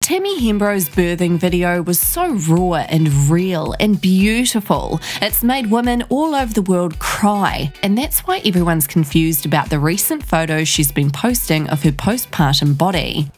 Tammy Hembrow's birthing video was so raw and real and beautiful. It's made women all over the world cry, and that's why everyone's confused about the recent photos she's been posting of her postpartum body.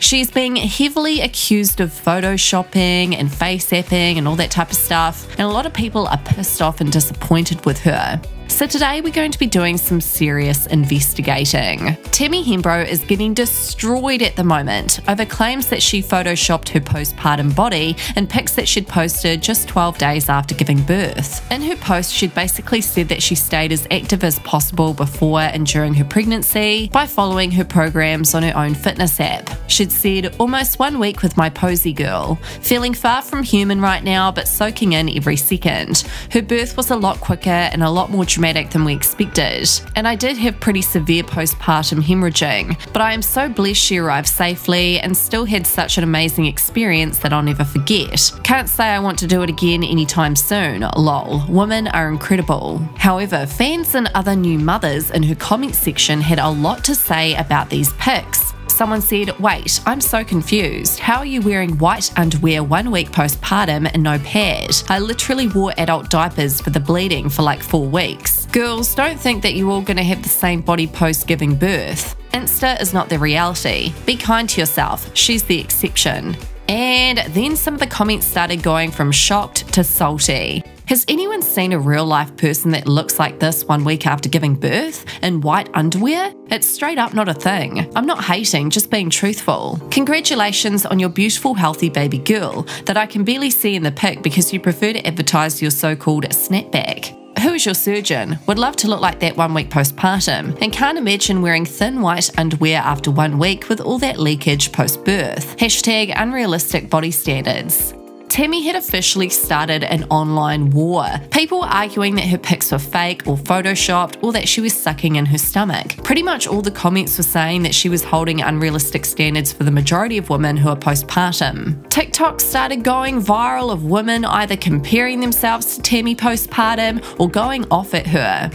She's being heavily accused of photoshopping and face-apping and all that type of stuff, and a lot of people are pissed off and disappointed with her. So today we're going to be doing some serious investigating. Tammy Hembrow is getting destroyed at the moment over claims that she photoshopped her postpartum body and pics that she'd posted just 12 days after giving birth. In her post, she'd basically said that she stayed as active as possible before and during her pregnancy by following her programs on her own fitness app. She'd said, "Almost 1 week with my posy girl. Feeling far from human right now, but soaking in every second. Her birth was a lot quicker and a lot more dramatic than we expected, and I did have pretty severe postpartum hemorrhaging, but I am so blessed she arrived safely and still had such an amazing experience that I'll never forget. Can't say I want to do it again anytime soon, lol. Women are incredible." However, fans and other new mothers in her comment section had a lot to say about these pics. Someone said, "Wait, I'm so confused. How are you wearing white underwear 1 week postpartum and no pad? I literally wore adult diapers for the bleeding for like 4 weeks. Girls, don't think that you're all going to have the same body post giving birth. Insta is not the reality. Be kind to yourself. She's the exception." And then some of the comments started going from shocked to salty. Has anyone seen a real-life person that looks like this 1 week after giving birth in white underwear? It's straight up not a thing. I'm not hating, just being truthful. Congratulations on your beautiful, healthy baby girl that I can barely see in the pic because you prefer to advertise your so-called snapback. Who is your surgeon? Would love to look like that 1 week postpartum and can't imagine wearing thin white underwear after 1 week with all that leakage post-birth. Hashtag unrealistic body standards. Tammy had officially started an online war. People were arguing that her pics were fake or photoshopped or that she was sucking in her stomach. Pretty much all the comments were saying that she was holding unrealistic standards for the majority of women who are postpartum. TikTok started going viral of women either comparing themselves to Tammy postpartum or going off at her.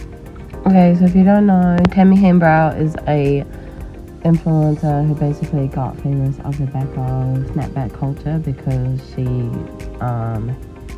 Okay, so if you don't know, Tammy Hembrow is a influencer who basically got famous off the back of snapback culture because she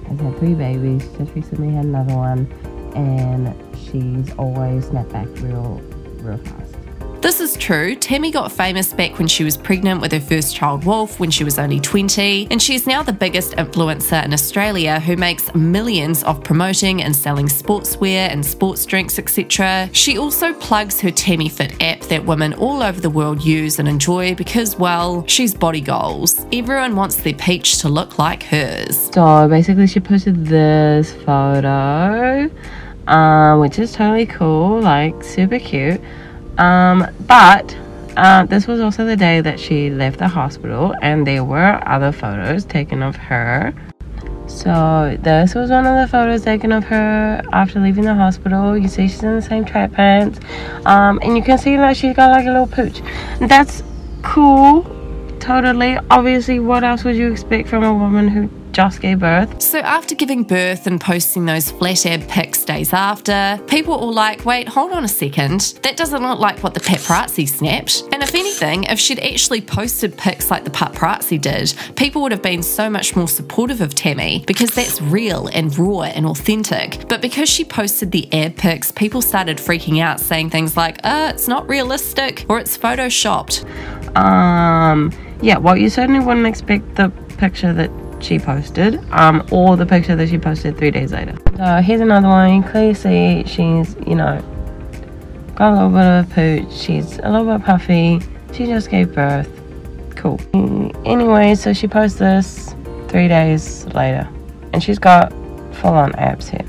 has had 3 babies, just recently had another one, and she's always snapped back real fast. This is true. Tammy got famous back when she was pregnant with her first child Wolf when she was only 20, and she's now the biggest influencer in Australia who makes millions off promoting and selling sportswear and sports drinks, etc. She also plugs her Tammy Fit app that women all over the world use and enjoy because, well, she's body goals. Everyone wants their peach to look like hers. So basically she posted this photo, which is totally cool, like super cute. But this was also the day that she left the hospital, and there were other photos taken of her. So this was one of the photos taken of her after leaving the hospital. You see she's in the same track pants, and you can see that she's got like a little pooch. That's cool, totally. Obviously, what else would you expect from a woman who just gave birth? So after giving birth and posting those flat ab pics days after, people were all like, wait, hold on a second, that doesn't look like what the paparazzi snapped. And if anything, if she'd actually posted pics like the paparazzi did, people would have been so much more supportive of Tammy because that's real and raw and authentic. But because she posted the ab pics, people started freaking out, saying things like, it's not realistic or it's photoshopped. Yeah, well, you certainly wouldn't expect the picture that she posted, or the picture that she posted 3 days later. So here's another one. You clearly see she's, you know, got a little bit of a pooch. She's a little bit puffy. She just gave birth. Cool. Anyway, so she posts this 3 days later, and she's got full-on abs here.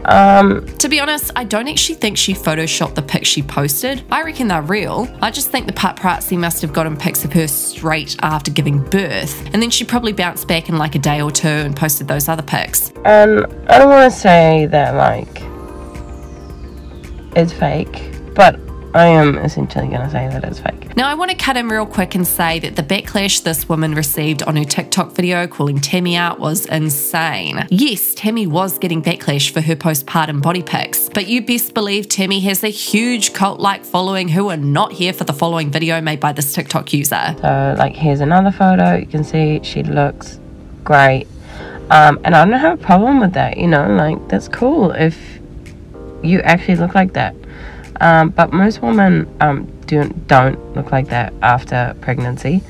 To be honest, I don't actually think she photoshopped the pics she posted. I reckon they're real. I just think the paparazzi must have gotten pics of her straight after giving birth, and then she probably bounced back in like a day or two and posted those other pics. And I don't want to say that like it's fake, but I am essentially going to say that it's fake. Now, I want to cut in real quick and say that the backlash this woman received on her TikTok video calling Tammy out was insane. Yes, Tammy was getting backlash for her postpartum body pics, but you best believe Tammy has a huge cult-like following who are not here for the following video made by this TikTok user. So, like, here's another photo. You can see she looks great. And I don't have a problem with that, you know, like, that's cool if you actually look like that. But most women don't look like that after pregnancy.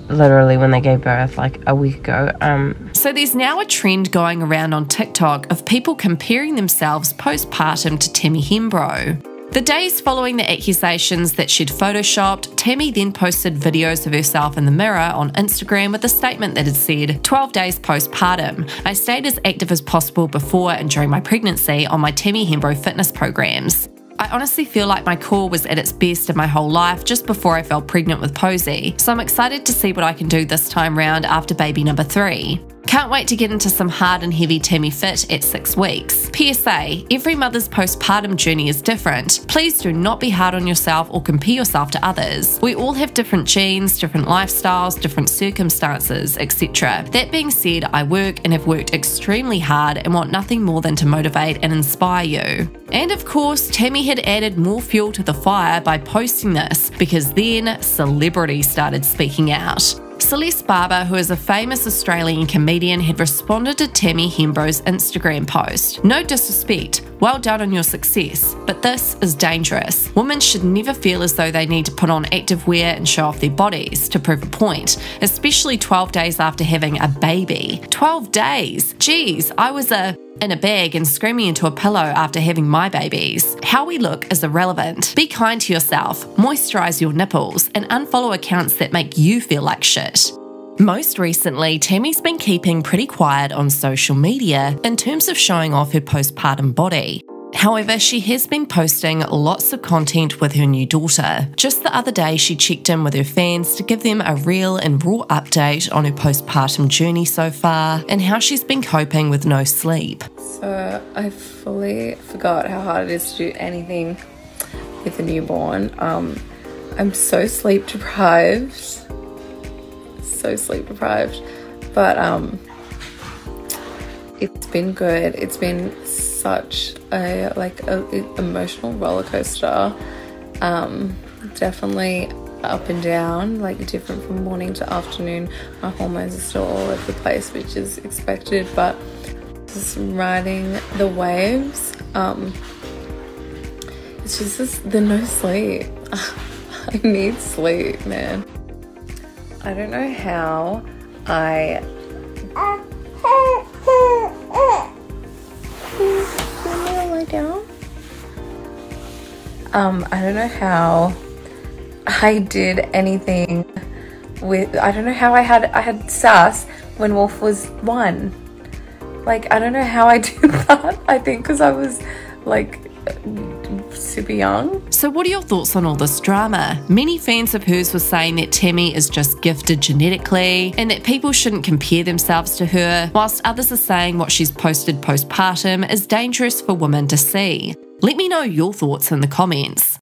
Literally when they gave birth like a week ago. So there's now a trend going around on TikTok of people comparing themselves postpartum to Tammy Hembrow. The days following the accusations that she'd photoshopped, Tammy then posted videos of herself in the mirror on Instagram with a statement that had said, 12 days postpartum. I stayed as active as possible before and during my pregnancy on my Tammy Hembrow fitness programs. I honestly feel like my core was at its best in my whole life just before I fell pregnant with Posey, so I'm excited to see what I can do this time round after baby number 3. Can't wait to get into some hard and heavy Tammy fit at 6 weeks. PSA, every mother's postpartum journey is different. Please do not be hard on yourself or compare yourself to others. We all have different genes, different lifestyles, different circumstances, etc. That being said, I work and have worked extremely hard and want nothing more than to motivate and inspire you. And of course, Tammy had added more fuel to the fire by posting this, because then celebrities started speaking out. Celeste Barber, who is a famous Australian comedian, had responded to Tammy Hembrow's Instagram post. No disrespect, well done on your success, but this is dangerous. Women should never feel as though they need to put on active wear and show off their bodies to prove a point, especially 12 days after having a baby. 12 days! Geez, I was in a bag and screaming into a pillow after having my babies. How we look is irrelevant. Be kind to yourself, moisturize your nipples, and unfollow accounts that make you feel like shit. Most recently, Tammy's been keeping pretty quiet on social media in terms of showing off her postpartum body. However, she has been posting lots of content with her new daughter. Just the other day, she checked in with her fans to give them a real and raw update on her postpartum journey so far and how she's been coping with no sleep. So I fully forgot how hard it is to do anything with a newborn. I'm so sleep deprived. So sleep deprived. But it's been good. It's been such a emotional roller coaster. Definitely up and down, like different from morning to afternoon. My hormones are still all over the place, which is expected, but just riding the waves. It's just the no sleep. I need sleep, man. I don't know how I I don't know how I did anything with, I don't know how I had sass when Wolf was 1. Like, I don't know how I did that. I think because I was like super young. So what are your thoughts on all this drama? Many fans of hers were saying that Tammy is just gifted genetically and that people shouldn't compare themselves to her, whilst others are saying what she's posted postpartum is dangerous for women to see. Let me know your thoughts in the comments.